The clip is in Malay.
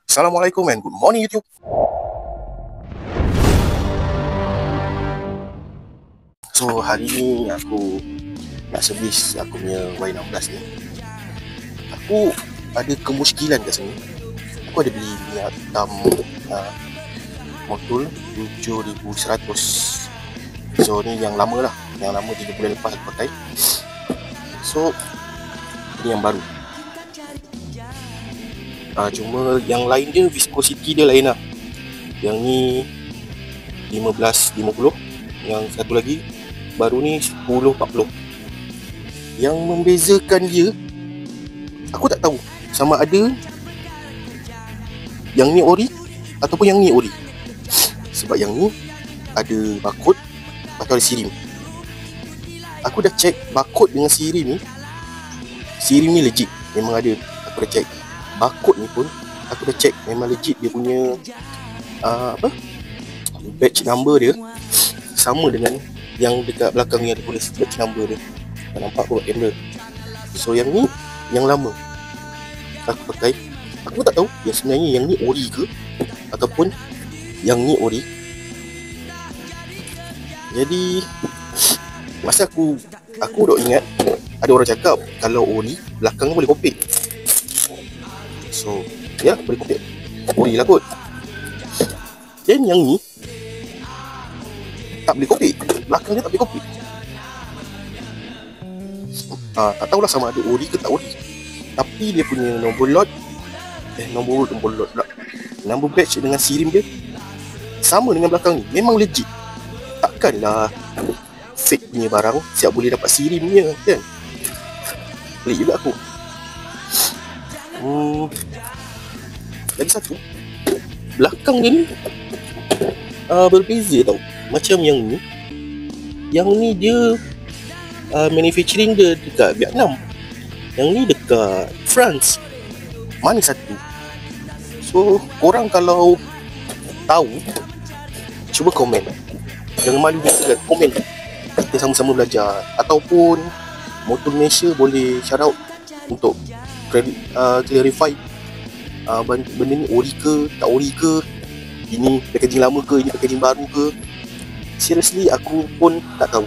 Assalamualaikum and good morning YouTube. So hari ni aku nak servis aku punya Y16 ni. Aku ada kemuskilan kat sini. Aku ada beli minyak hitam Motul 7100. So ni yang lama lah, yang lama 3 bulan lepas aku pakai. So ini yang baru. Cuma yang lain dia viscosity dia lain lah. Yang ni 15-50, yang satu lagi baru ni 10-40. Yang membezakan dia, aku tak tahu sama ada yang ni ori ataupun yang ni ori. Sebab yang ni ada barcode, lepas tu ada sirim. Aku dah check barcode dengan sirim ni. Sirim ni legit, memang ada. Aku dah check. Barcode ni pun aku dah check, memang legit. Dia punya batch number dia sama dengan yang dekat belakang ni ada tulis batch number dia. Tak nampak kot kamera. So yang ni yang lama aku pakai. Aku tak tahu yang sebenarnya yang ni ori ke ataupun yang ni ori. Jadi masa aku duk ingat ada orang cakap kalau ori belakang boleh kopek. So ya, boleh kopek, ori lah kot. Dan yang ni tak boleh kopek, belakang dia tak boleh kopek. Tak tahulah sama ada ori ke tak ori. Tapi dia punya nombor lot nombor lot pula, nombor batch dengan sirim dia sama dengan belakang ni. Memang legit. Takkanlah fake punya barang siap boleh dapat sirimnya kan. Pelik juga aku. Lagi satu, belakang dia ni berbeza tau. Macam yang ni dia manufacturing dia dekat Vietnam, yang ni dekat France. Mana satu? So korang kalau tahu, cuba komen. Jangan malu juga, komen. Kita sama-sama belajar. Ataupun Motor Malaysia boleh shout out untuk clarify benda ni ori ke tak ori ke, ini packaging lama ke, ini packaging baru ke. Seriously aku pun tak tahu.